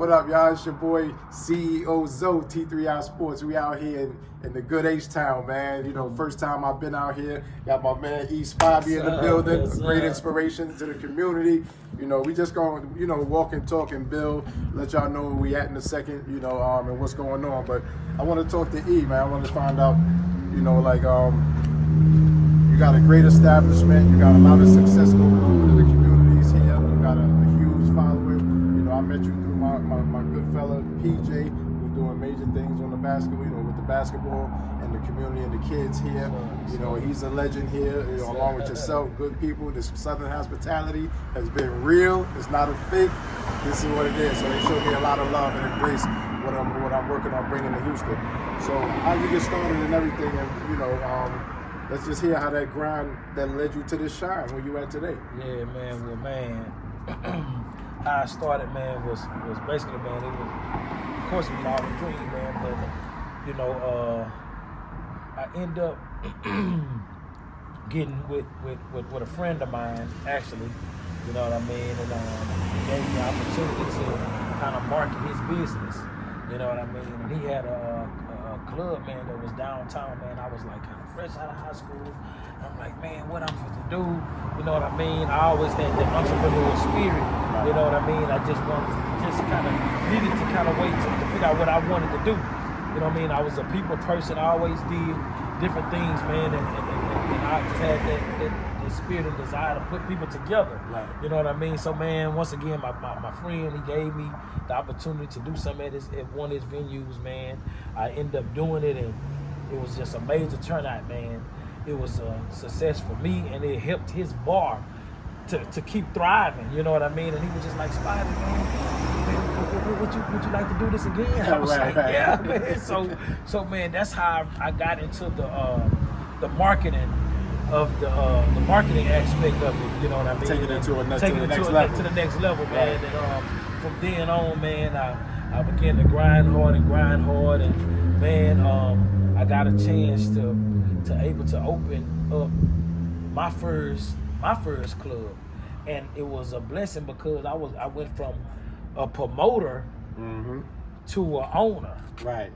What up, y'all? It's your boy CEO ZO, T3i Sports. We out here in the good H-Town, man. You know, first time I've been out here. Got my man E-Spivey in the building. Great inspiration to the community. You know, we just gonna, walk and talk and build. Let y'all know where we at in a second, and what's going on. But I want to talk to E, man. I want to find out, you got a great establishment. You got a lot of success going on in the communities here. You got a huge following. I met you through my good fella PJ, who's doing major things on the basketball, with the basketball and the community and the kids here. He's a legend here, along with yourself, good people. This Southern hospitality has been real. It's not a fake. This is what it is. So they showed me a lot of love and embrace what I'm working on bringing to Houston. So how you get started and everything, and let's just hear how that grind that led you to this shine where you at today. Yeah, man. Well, man. How I started, man, was basically, man, it was, of course, it was all a dream, man, but, I end up getting with a friend of mine, actually, you know what I mean, and he gave me the opportunity to kind of market his business, you know what I mean, and he had a club, man, that was downtown, man. I was like kind of fresh out of high school. I'm like, man, what I'm supposed to do? You know what I mean? I always had that entrepreneurial spirit. You know what I mean? I just needed to kind of wait to figure out what I wanted to do. You know what I mean? I was a people person. I always did different things, man, and I just had that spirit and desire to put people together. Right. You know what I mean? So, man, once again, my friend, he gave me the opportunity to do something at one of his venues, man. I ended up doing it, and it was just a major turnout, man. It was a success for me, and it helped his bar to keep thriving, you know what I mean? And he was just like, Spivey, man, would you like to do this again? I was like, yeah, man. So man, that's how I got into the marketing of the marketing aspect of it, you know what I mean? Taking it to the next level, man. Right. And from then on, man, I began to grind hard, and man, I got a chance to able to open up my first club, and it was a blessing because I went from a promoter to an owner. Right.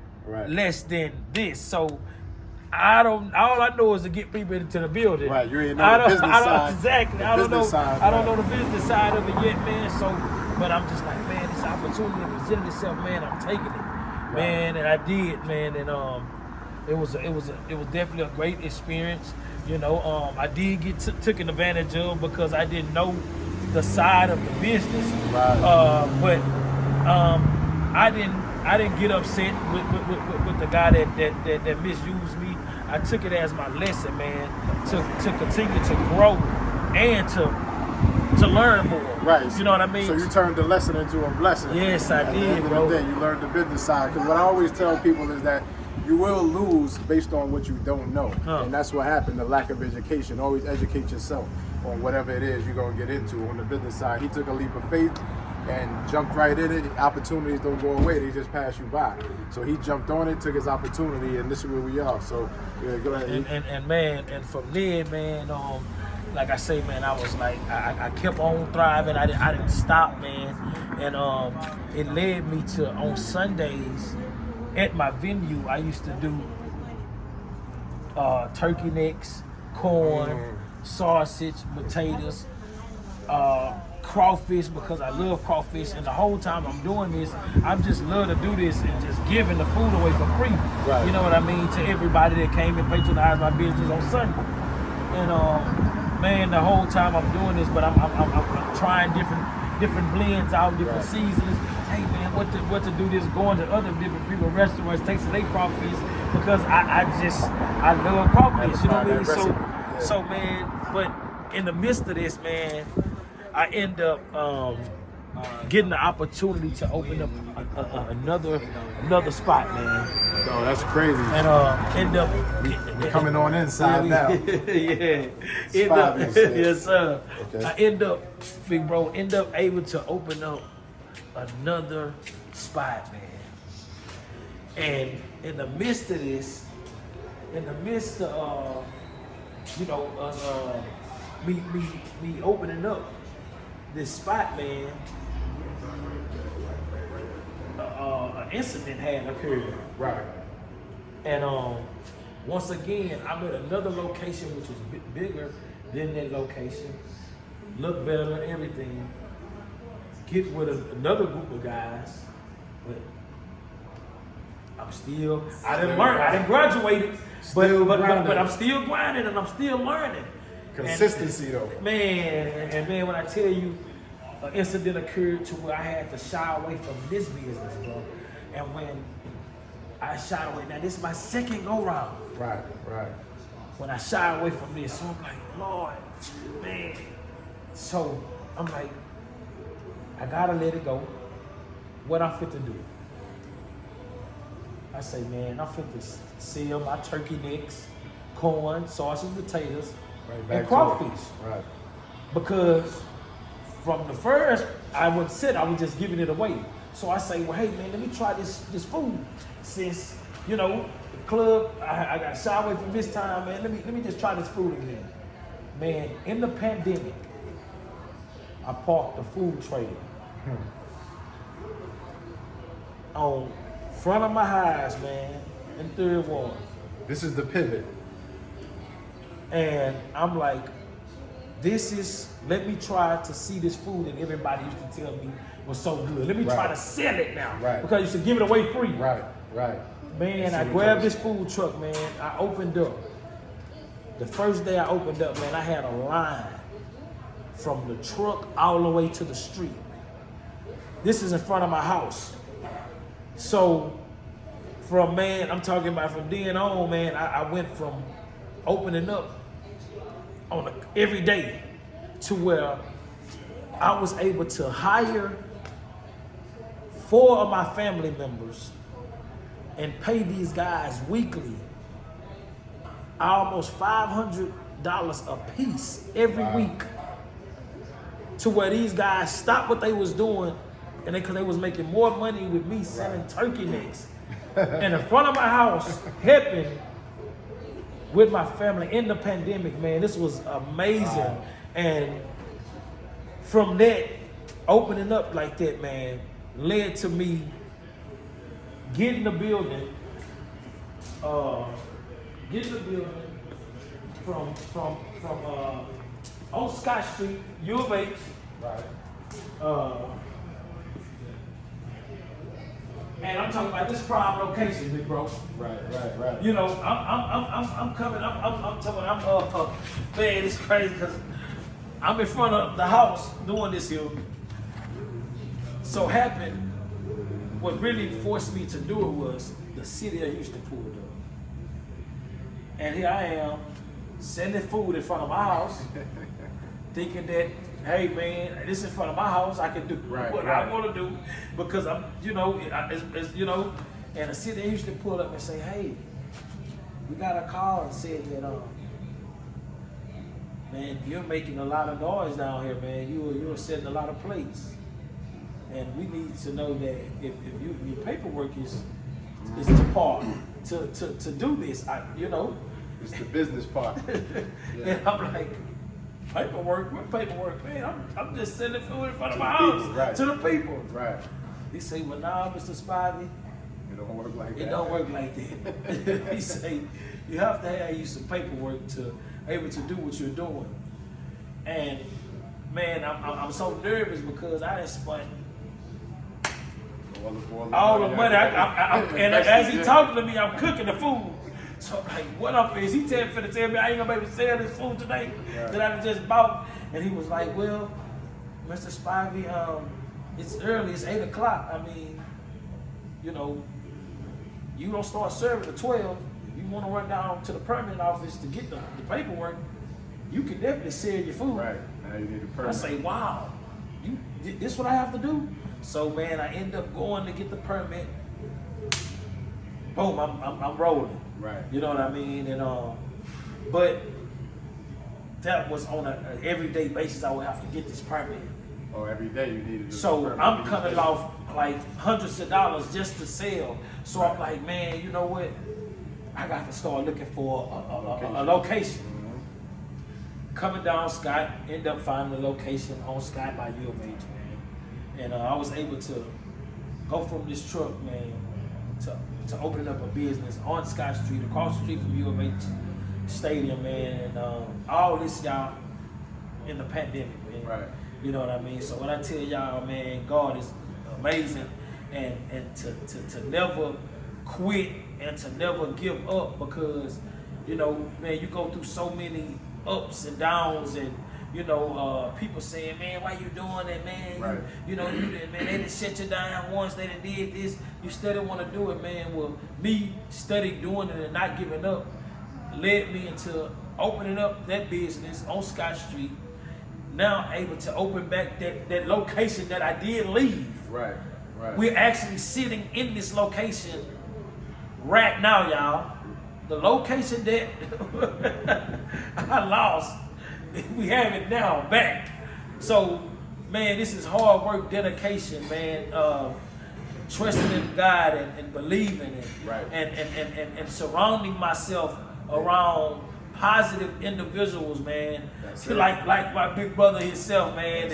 Less than this, so. All I know is to get people into the building. Right, you ain't know the business side. Exactly. I don't know the business side of it yet, man. So, but I'm just like, man, this opportunity presented itself, man. I'm taking it, man, and I did, man, and it was definitely a great experience. I did get taken advantage of because I didn't know the side of the business. Right. But I didn't get upset with the guy that misused me. I took it as my lesson, man, to continue to grow and to learn more. Right. You know what I mean? So you turned the lesson into a blessing. Yes, I did, At the end bro. of the day, you learned the business side. Because what I always tell people is that you will lose based on what you don't know. And that's what happened, the lack of education. Always educate yourself on whatever it is you're going to get into on the business side. He took a leap of faith and jumped right in it. Opportunities don't go away, they just pass you by. So he jumped on it, took his opportunity, and this is where we are. So yeah, go ahead. And man, and from there, man, like I say, man, I was like, I kept on thriving. I didn't stop, man. And it led me to, on Sundays at my venue, I used to do turkey necks, corn, sausage, potatoes, crawfish, because I love crawfish, and the whole time I'm doing this, I just love to do this and just giving the food away for free. Right. You know what I mean? To everybody that came and patronized my business on Sunday. And man, the whole time I'm doing this, but I'm trying different blends out, different seasons. Hey man, what to do this? Going to other different people restaurants, tasting their crawfish, because I love crawfish. You know what I mean? So man, but in the midst of this, man, I end up getting the opportunity to open up another spot, man. Oh, that's crazy. And end up You're coming on inside now. Yeah. Yes, sir. Okay. I end up, big bro, able to open up another spot, man. And in the midst of this, me opening up this spot, man, incident had occurred. Right. And once again, I'm at another location which was a bit bigger than that location, look better, everything. Get with another group of guys, but I didn't learn, I didn't graduate, but I'm still grinding and I'm still learning. Consistency though. Man, when I tell you, an incident occurred to where I had to shy away from this business, bro. And when I shied away, now this is my second go round. Right. When I shy away from this, so I'm like, Lord, man. So I'm like, I gotta let it go. What I'm fit to do? I say, man, I'm fit to sell my turkey necks, corn, sausage, potatoes, and crawfish. Right. Because from the first, I wouldn't sit, I was just giving it away. So I say, well, hey man, let me try this food. Since, you know, the club, I got shy away from this time, man. Let me just try this food again. Man, in the pandemic, I parked a food trailer on front of my house, man, in Third Ward. This is the pivot. And I'm like, let me try to see this food that everybody used to tell me was so good. Let me try to sell it now. Right. Because I used to give it away free. Right. Man, I grabbed this food truck, man. I opened up. The first day I opened up, man, I had a line from the truck all the way to the street. This is in front of my house. So I'm talking about from then on, man, I went from opening up every day to where I was able to hire 4 of my family members and pay these guys weekly almost $500 a piece every week, to where these guys stopped what they was doing, and because they was making more money with me selling turkey necks in the front of my house, helping with my family in the pandemic. Man, this was amazing. And from that, opening up like that, man, led to me getting the building from on Scott Street, U of H. Right. And I'm talking about this prime location, big bro. Right. You know, I'm coming. I'm talking. Man, it's crazy because I'm in front of the house doing this here. So happened, what really forced me to do it was the city of Houston pulled up. And here I am, sending food in front of my house, thinking that, hey man, this is in front of my house, I can do what I want to do, because I'm, and the city of Houston pulled up and say, hey, we got a call and said that, man, you're making a lot of noise down here, man. You're setting a lot of plates. And we need to know that if your paperwork is the part to do this, It's the business part. Yeah. And I'm like, paperwork? What paperwork, man? I'm just sending food in front of my house to the people. Right. He say, well, nah, Mr. Spivey, It don't work like that. it don't work like that. He say, you have to have you some paperwork to able to do what you're doing. And man, I'm so nervous because I done spent all the money. And as he talking to me, I'm cooking the food. So I'm like, what up is he finna tell me I ain't gonna be able to sell this food today that I just bought? And he was like, well, Mr. Spivey, it's early, it's 8 o'clock. I mean, you don't start serving at 12. If you wanna run down to the permit office to get the paperwork, you can definitely sell your food. Right, now you need a permit. I say, wow, this what I have to do? So man, I end up going to get the permit. Boom, I'm rolling. Right. You know what I mean? And but that was on an everyday basis. I would have to get this permit. Oh, every day you needed to. So I'm coming off like hundreds of dollars just to sell. So I'm like, man, you know what? I got to start looking for a location. Mm-hmm. Coming down Scott, end up finding a location on Scott by U of H, man. And I was able to go from this truck, man, to opening up a business on Scott Street, across the street from UMH Stadium, man, and all this, y'all, in the pandemic, man. Right. You know what I mean? So when I tell y'all, man, God is amazing, and to never quit and to never give up, because, you know, man, you go through so many ups and downs, and people saying, man, why you doing it, man? Right. You know, man, they didn't shut you down once, they done did this, you still didn't want to do it, man. Well, me study doing it and not giving up led me into opening up that business on Scott Street. Now able to open back that location that I did leave. Right. We're actually sitting in this location right now, y'all. The location that I lost, we have it now back. So, man, this is hard work, dedication, man. Trusting in God and believing it. Right. And surrounding myself around positive individuals, man. Like my big brother himself, man.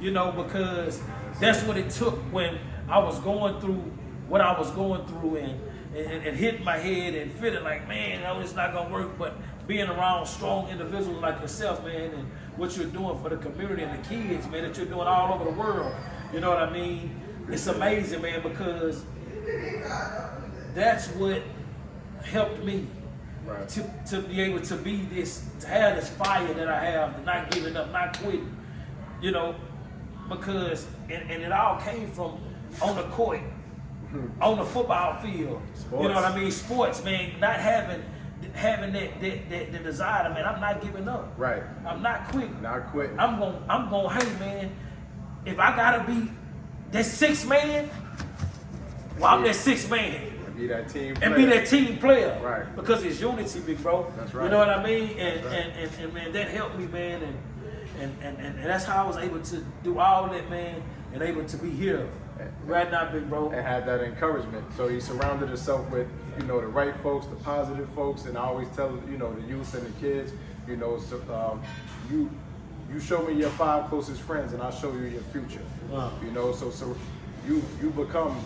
Because that's what it took when I was going through what I was going through, and hitting my head and feeling like, man, no, it's not gonna work. But being around strong individuals like yourself, man, and what you're doing for the community and the kids, man, that you're doing all over the world. You know what I mean? It's amazing, man, because that's what helped me. Right. To be able to be this, to have this fire that I have, to not giving up, not quitting, because, and it all came from on the court, on the football field. Sports. You know what I mean? Sports, man, not having that desire, man. I'm not giving up. Right. I'm not quitting. Not quitting. I'm going, hey, man, if I gotta be that sixth man, well, I'm that sixth man. Be that team player. And be that team player. Right. Because it's unity, big bro. That's right. You know what I mean? And right. and man, that helped me, man. And that's how I was able to do all that, man, and able to be here right now, big bro. And have that encouragement. So he surrounded himself with, the right folks, the positive folks, and I always tell, the youth and the kids, you show me your 5 closest friends and I'll show you your future. Wow. So you become,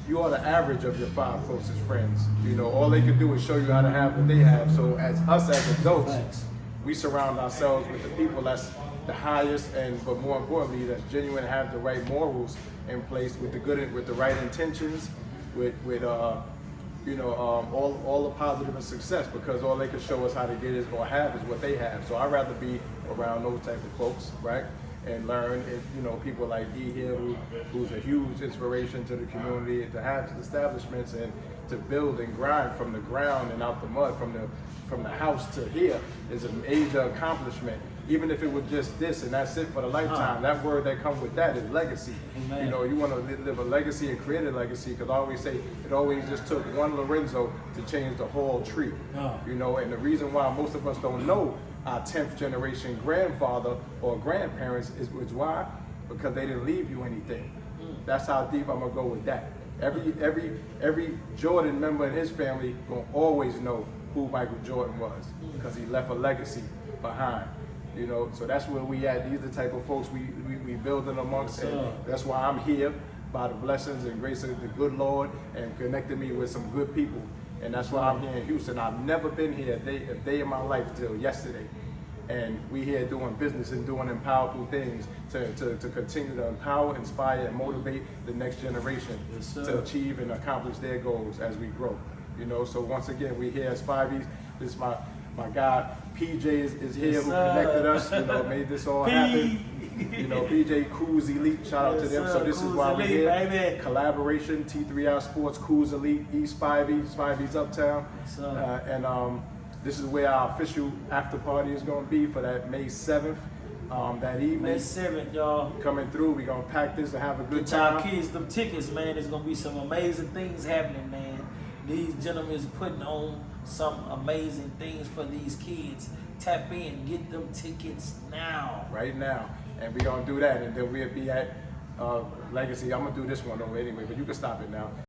you are the average of your 5 closest friends. All they can do is show you how to have what they have. So as adults, Thanks. we surround ourselves with the people that's the highest, but more importantly, that's genuine, have the right morals in place, with the right intentions, with all the positive and success, because all they can show us how to get is or have is what they have. So I'd rather be around those type of folks, right? And learn, people like E here, who's a huge inspiration to the community, to have establishments and to build and grind from the ground and out the mud, from the house to here, is a major accomplishment. Even if it was just this and that's it for the lifetime, that word that comes with that is legacy. Amen. You want to live a legacy and create a legacy, because I always say it always just took one Lorenzo to change the whole tree. And the reason why most of us don't know our 10th generation grandfather or grandparents is why? Because they didn't leave you anything. That's how deep I'm gonna go with that. Every Jordan member in his family gonna always know who Michael Jordan was, because he left a legacy behind. So that's where we at. These are the type of folks we building amongst, and that's why I'm here, by the blessings and grace of the good Lord, and connected me with some good people. And that's why I'm here in Houston. I've never been here a day in my life till yesterday. And we here doing business and doing powerful things to continue to empower, inspire, and motivate the next generation to achieve and accomplish their goals as we grow. So once again, we here at Spivey's. This is my guy, PJ is here, who connected us, made this all happen. PJ Cruise Elite, shout out to them. So this is why we're here. Baby. Collaboration, T3i Sports, Cruise Elite, E-Spivey, Spivey's Uptown. This is where our official after party is going to be for that May 7th. That evening. May 7th, y'all. Coming through, we're going to pack this and have a good Get y'all time. kids them tickets, man. There's going to be some amazing things happening, man. These gentlemen is putting on some amazing things for these kids. Tap in, get them tickets now. Right now. And we're going to do that. And then we'll be at Legacy. I'm going to do this one over anyway, but you can stop it now.